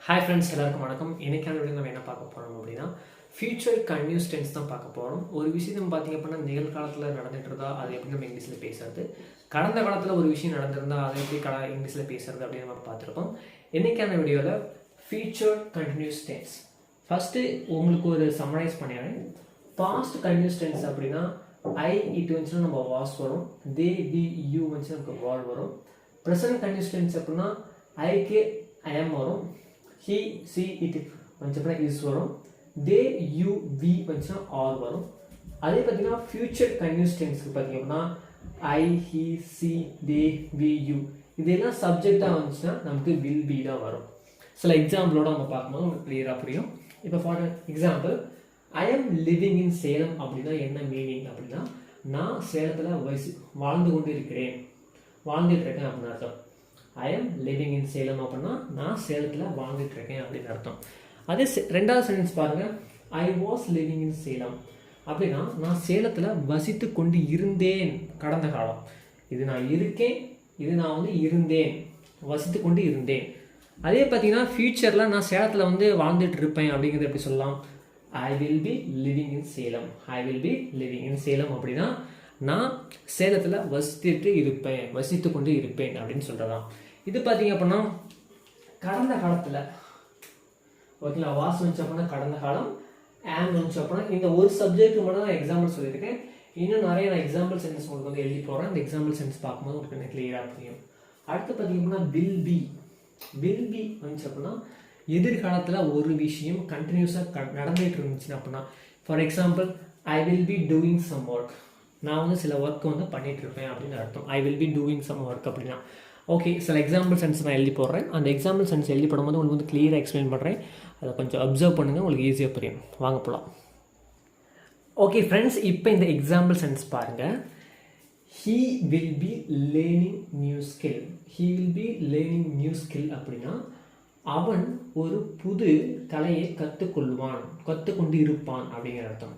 Hi friends, எல்லாருக்கும் வணக்கம். இன்னைக்கான வீடியோ நம்ம என்ன பார்க்க போறோம் அப்படின்னா ஃபியூச்சர் கன்டினியூஸ் டென்ஸ் தான் பார்க்க போறோம். ஒரு விஷயம் நம்ம பாத்தீங்க அப்படின்னா நிகழ்காலத்துல நடந்துட்டு இருந்தா அது எப்படி நம்ம இங்கிலீஷ்ல பேசுறது, கடந்த காலத்துல ஒரு விஷயம் நடந்திருந்தா அதை எப்படி இங்கிலீஷ்ல பேசுறது அப்படின்னு நம்ம பார்த்துருக்கோம். இன்னைக்கான வீடியோல ஃபியூச்சர் கன்டினியூஸ் டென்ஸ் ஃபர்ஸ்ட் உங்களுக்கு ஒரு சம்மரைஸ் பண்ணிடுறேன். பாஸ்ட் கன்டினியூஸ் டென்ஸ் அப்படின்னா ஐ இட் வந்துச்சுன்னா நம்ம வாஸ் வரும், தே வி யூ வந்துச்சுன்னா நமக்கு வால் வரும். ப்ரெசன்ட் கன்டினியூஸ் டென்ஸ் அப்படின்னா ஐக்கு ஐ எம் வரும், he, she, it வந்துச்சுன்னா is வரும், they, you, we வந்துச்சுன்னா are வரும். அதே பார்த்தீங்கன்னா ஃபியூச்சர் கன்டினியூஸ் டென்ஸ்க்கு பார்த்தீங்கன்னா I, he, she, they, we, you இதெல்லாம் சப்ஜெக்டாக வந்துச்சுன்னா நமக்கு will be தான் வரும். சில எக்ஸாம்பிளோட நம்ம பார்க்கும்போது உங்களுக்கு கிளியராக புரியும். இப்போ for example I am living in Salem அப்படின்னா என்ன மீனிங் அப்படின்னா நான் சேலத்தில் வாழ்ந்து கொண்டு இருக்கிறேன், வாழ்ந்துட்டு இருக்கேன் அப்படின்னு அர்த்தம். I am living in Salem அப்படின்னா நான் சேலத்தில் வாழ்ந்துட்டு இருக்கேன் அப்படின்னு அர்த்தம். அதே ரெண்டாவது சென்டென்ஸ் பாருங்கள், I was living in Salem அப்படின்னா நான் சேலத்தில் வசித்து கொண்டு இருந்தேன், கடந்த காலம். இது நான் இருக்கேன், இது நான் இருந்தேன், வசித்து கொண்டு இருந்தேன். அதே பார்த்தீங்கன்னா ஃபியூச்சரில் நான் சேலத்தில் வாழ்ந்துட்டு இருப்பேன் அப்படிங்கிறது எப்படி சொல்லலாம், ஐ will be living in Salem. I will be living in Salem அப்படின்னா நான் சேலத்தில் வசித்து கொண்டு இருப்பேன் அப்படின்னு சொல்கிறதான். இது பார்த்தீங்க அப்படின்னா கடந்த காலத்தில் ஓகேங்களா, வாஸ் வந்துச்சு அப்படின்னா கடந்த காலம், ஆம் வந்துச்சு அப்படின்னா இந்த ஒரு சப்ஜெக்ட் மட்டும் தான் எக்ஸாம்பிள் சொல்லியிருக்கேன். இன்னும் நிறைய நான் எக்ஸாம்பிள் சென்டென்ஸ் உங்களுக்கு எழுதி போகிறேன். அந்த எக்ஸாம்பிள் சென்டென்ஸ் பார்க்கும்போது உங்களுக்கு எனக்கு கிளியராக புரியும். அடுத்து பார்த்தீங்க அப்படின்னா வில் பி வந்துச்சு அப்படின்னா எதிர்காலத்தில் ஒரு விஷயம் கண்டினியூஸாக நடந்துகிட்டு இருந்துச்சுன்னா அப்படின்னா for example I will be doing some work, நான் சில ஒர்க் பண்ணிட்டு இருப்பேன் அப்படின்னு அர்த்தம். I will be doing some work அப்படின்னா ஓகே. சில எக்ஸாம்பிள் சென்ஸ் நான் எழுதி போடுறேன். அந்த எக்ஸாம்பிள் சென்ஸ் எழுதி போடும்போது உங்களுக்கு கிளியராக எக்ஸ்பிளைன் பண்ணுறேன். அதை கொஞ்சம் அப்சர்வ் பண்ணுங்கள், உங்களுக்கு ஈஸியாக புரியும். வாங்க போகலாம். ஓகே ஃப்ரெண்ட்ஸ், இப்போ இந்த எக்ஸாம்பிள் சென்ஸ் பாருங்கள். He will be learning new skill. He will be learning new skill அப்படின்னா அவன் ஒரு புது கலையை கற்றுக்கொண்டு இருப்பான் அப்படிங்கிற அர்த்தம்.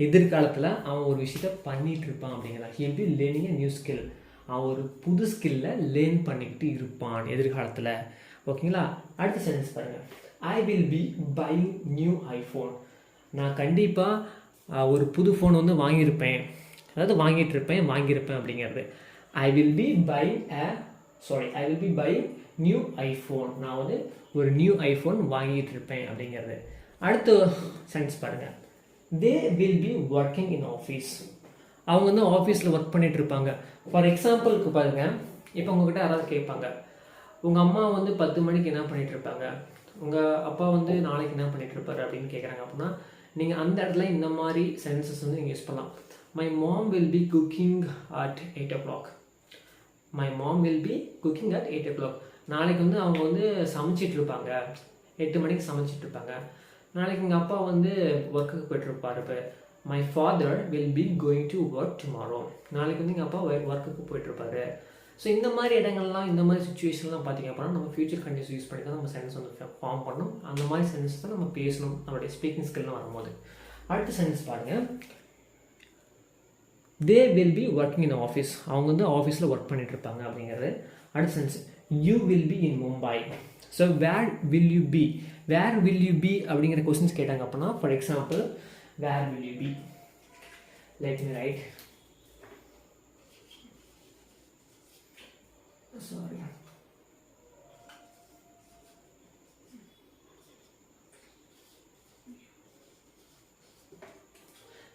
எதிர்காலத்தில் அவன் ஒரு விஷயத்த பண்ணிட்டு இருப்பான் அப்படிங்கிறான். He will be learning a new skill. அவன் ஒரு புது ஸ்கில்லை லேர்ன் பண்ணிக்கிட்டு இருப்பான் எதிர்காலத்தில். ஓகேங்களா. அடுத்த சென்டென்ஸ் பாருங்கள், ஐ will B buying new iPhone. நான் கண்டிப்பாக ஒரு புது ஃபோன் வாங்கியிருப்பேன், அதாவது வாங்கியிருப்பேன் அப்படிங்கிறது. ஐ will B buying new iPhone. நான் ஒரு நியூ ஐஃபோன் வாங்கிட்டு இருப்பேன் அப்படிங்கிறது. அடுத்த சென்டென்ஸ் பாருங்கள், they will be working in office. அவங்க ஆஃபீஸில் ஒர்க் பண்ணிட்டு இருப்பாங்க. ஃபார் எக்ஸாம்பிளுக்கு பாருங்கள், இப்போ உங்ககிட்ட யாராவது கேட்பாங்க, உங்கள் அம்மா 10 மணிக்கு என்ன பண்ணிட்டு இருப்பாங்க, உங்கள் அப்பா நாளைக்கு என்ன பண்ணிட்டு இருப்பாரு அப்படின்னு கேட்குறாங்க. அப்படின்னா நீங்கள் அந்த இடத்துல இந்த மாதிரி சென்டென்சஸ் நீங்கள் யூஸ் பண்ணலாம். My mom will be cooking at 8 o'clock. My mom will be cooking at 8 o'clock. நாளைக்கு அவங்க சமைச்சிட்டு இருப்பாங்க, 8 மணிக்கு சமைச்சிட்டு இருப்பாங்க. நாளைக்கு எங்கள் அப்பா ஒர்க்குக்கு போய்ட்டுருப்பாரு. இப்போ my father will be going to work tomorrow. நாளைக்கு எங்கள் அப்பா ஒர்க்குக்கு போயிட்டுருப்பாரு. ஸோ இந்த மாதிரி இடங்கள்லாம், இந்த மாதிரி சுச்சுவேஷன்லாம் பார்த்திங்க அப்படின்னா நம்ம ஃபியூச்சர் கண்டினியூஸ் யூஸ் பண்ணி தான் நம்ம சென்டென்ஸ் ஃபார்ம் பண்ணணும். அந்த மாதிரி சென்டென்ஸ் தான் நம்ம பேசணும் நம்மளுடைய ஸ்பீக்கிங் ஸ்கில்னு வரும்போது. அடுத்த சென்டென்ஸ் பாருங்கள், they will be working in office. அவங்க ஆஃபீஸில் ஒர்க் பண்ணிட்டு இருப்பாங்க அப்படிங்கிறது. அடுத்த sentence, you will be in Mumbai. So where will you be அப்படிங்கிற கொஸ்டின்ஸ் கேட்டாங்க அப்படின்னா for example where will you be, let me write, sorry,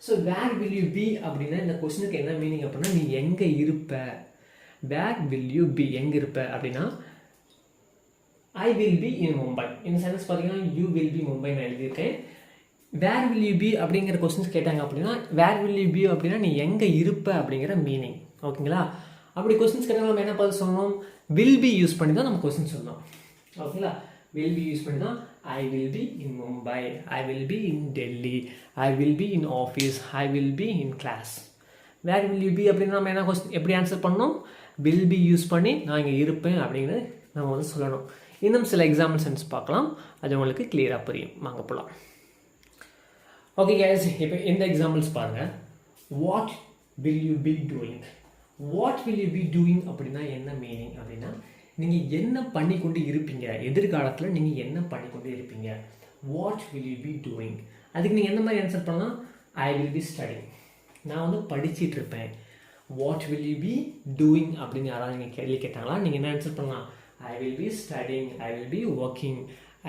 so where will you be அப்படின்னா இந்த கொஸ்டினுக்கு என்ன மீனிங் அப்படின்னா நீ எங்கே இருப்ப. where will you be எங்கே இருப்ப அப்படின்னா I will be in Mumbai. இந்த சென்டென்ஸ் பார்த்தீங்கன்னா you will be Mumbai நான் எழுதியிருக்கேன். வேர் வில் யூ பி அப்படிங்கிற கொஸ்டின்ஸ் கேட்டாங்க அப்படின்னா வேர் வில் யூ பி அப்படின்னா நீ எங்கே இருப்ப அப்படிங்கிற மீனிங். ஓகேங்களா. அப்படி கொஸ்டின்ஸ் கேட்டாங்க நம்ம என்ன பார்த்து சொல்லணும், வில் பி யூஸ் பண்ணி தான் நம்ம கொஸ்டின் சொல்லணும். ஓகேங்களா. வில் பி யூஸ் பண்ணி தான் I will be in Mumbai, I will be in Delhi, I will be in office, I will be in class. Where will you be அப்படின்னு நம்ம என்ன கொஸ்டின் எப்படி ஆன்சர் பண்ணணும், வில் பி யூஸ் பண்ணி நான் இங்கே இருப்பேன் அப்படிங்கிறது நம்ம சொல்லணும். இன்னும் சில எக்ஸாம்பிள் சென்ஸ் பார்க்கலாம், அது உங்களுக்கு கிளியராக புரியும். வாங்க போகலாம். ஓகே கைஸ், இப்போ இந்த எக்ஸாம்பிள்ஸ் பாருங்கள். What will you be doing. What will you be doing அப்படின்னா என்ன மீனிங் அப்படின்னா நீங்கள் என்ன பண்ணி கொண்டு இருப்பீங்க, எதிர்காலத்தில் நீங்கள் என்ன பண்ணி கொண்டு இருப்பீங்க, what will you be doing. அதுக்கு நீங்கள் எந்த மாதிரி ஆன்சர் பண்ணலாம், ஐ வில் பி ஸ்டடிங், நான் வந்து படிச்சிட்டு இருப்பேன். What will you be doing அப்படின்னு யாராவது நீங்கள் கேள்வி கேட்டாங்களா, நீங்கள் என்ன ஆன்சர் பண்ணலாம், ஐ will B studying, I will be working,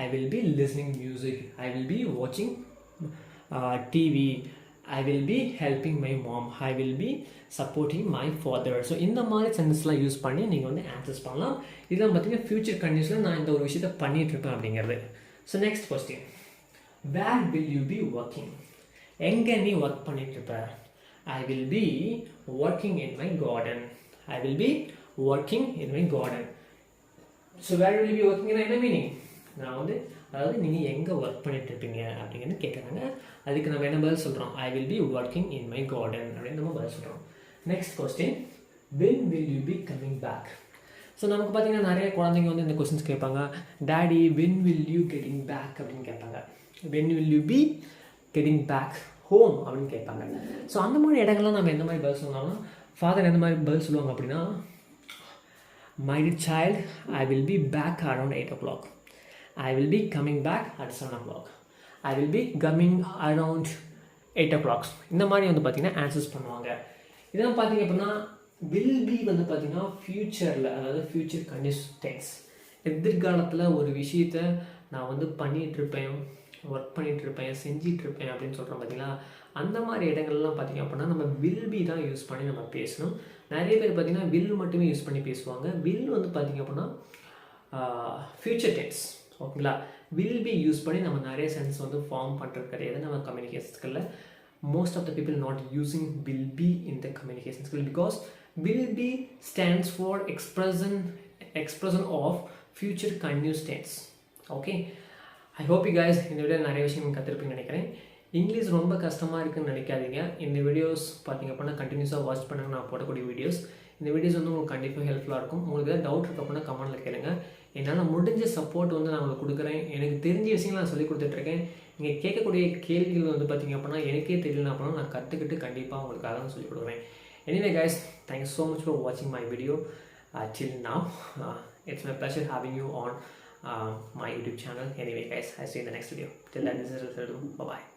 I will B listening music, I will B வாட்சிங் TV, I will be helping my mom, I will be supporting my father. So இந்த மாதிரி சென்டென்ஸ்லாம் யூஸ் பண்ணி நீங்கள் வந்து answers பண்ணலாம். இதெல்லாம் பார்த்தீங்கன்னா future கண்டிஷனில் நான் இந்த ஒரு விஷயத்தை பண்ணிகிட்ருப்பேன் அப்படிங்கிறது. So next question, where will you be working, எங்கே நீ ஒர்க் பண்ணிகிட்ருப்ப, I will be working in my garden, I will be working in my garden. So where will you be working என்ன மீனிங், நான் வந்து அதாவது நீங்கள் எங்கே ஒர்க் பண்ணிகிட்ருப்பீங்க அப்படிங்கிறது கேட்குறாங்க. அதுக்கு நம்ம என்ன பதில் சொல்கிறோம், ஐ will be working in my garden அப்படின்னு நம்ம பதில் சொல்கிறோம். Next question, when will you be coming back. So நமக்கு பார்த்தீங்கன்னா நிறைய குழந்தைங்க வந்து இந்த கொஸ்டின்ஸ் கேட்பாங்க, daddy when will you getting back அப்படின்னு கேட்பாங்க, when will you be getting back home அப்படின்னு கேட்பாங்க. ஸோ அந்த மாதிரி இடங்கள்லாம் நம்ம எந்த மாதிரி பதில் சொல்லலாம்னா, ஃபாதர் எந்த மாதிரி பதில் சொல்லுவாங்க அப்படின்னா, my dear child, I will be back around 8 o'clock. I will be coming back at 7 o'clock. I will be coming around 8 o'clock. இந்த மாதிரி வந்து பார்த்தீங்கன்னா ஆன்சர்ஸ் பண்ணுவாங்க. இதெல்லாம் பார்த்தீங்க அப்படின்னா வில் பி வந்து பார்த்தீங்கன்னா ஃப்யூச்சரில், அதாவது ஃப்யூச்சர் கண்டிஷன் டென்ஸ், எதிர்காலத்தில் ஒரு விஷயத்தை நான் வந்து பண்ணிகிட்ருப்பேன், ஒர்க் பண்ணிகிட்ருப்பேன், செஞ்சிட்ருப்பேன் அப்படின்னு சொல்கிறோம் பார்த்தீங்களா. அந்த மாதிரி இடங்கள்லாம் பார்த்திங்க அப்படின்னா நம்ம வில் பி தான் யூஸ் பண்ணி நம்ம பேசணும். நிறைய பேர் பார்த்திங்கன்னா வில் மட்டுமே யூஸ் பண்ணி பேசுவாங்க. வில் வந்து பார்த்திங்க அப்படின்னா ஃப்யூச்சர் டென்ஸ், ஓகேங்களா. வில் பி யூஸ் பண்ணி நம்ம நிறைய சென்ஸ் வந்து ஃபார்ம் பண்ணுறது கிடையாது நம்ம கம்யூனிகேஷன் ஸ்கில்லில். Most of the people not using will be in the communication skill because will be stands for expression of future continuous tense. Okay, I hope you guys இந்த video நிறைய விஷயம் கற்றுருப்பீங்கன்னு நினைக்கிறேன். English ரொம்ப கஷ்டமாக இருக்குன்னு நினைக்காதீங்க. இந்த வீடியோஸ் பார்த்திங்க அப்படின்னா கண்டினியூஸாக வாட்ச் பண்ணுங்க, நான் போடக்கூடிய வீடியோஸ். இந்த வீடியோஸ் வந்து உங்களுக்கு கண்டிப்பாக ஹெல்ப்ஃபுல்லாக இருக்கும். உங்களுக்கு ஏதாவது டவுட் இருக்கு அப்படின்னா கமெண்ட்டில் கேளுங்க. என்னால் முடிஞ்ச சப்போர்ட் வந்து நான் உங்களுக்கு கொடுக்குறேன். எனக்கு தெரிஞ்ச விஷயங்கள் நான் சொல்லி கொடுத்துட்ருக்கேன். நீங்கள் கேட்கக்கூடிய கேள்விகள் வந்து பார்த்திங்க அப்படின்னா எனக்கே தெரியல அப்படின்னா நான் கற்றுக்கிட்டு கண்டிப்பாக உங்களுக்காக தான் சொல்லிக் கொடுக்குறேன். Anyway guys, thank you so much for வாட்சிங் my video till now. It's my pleasure having you on my YouTube channel. Anyway guys, I see you in the next video. Till then, this is Bye bye.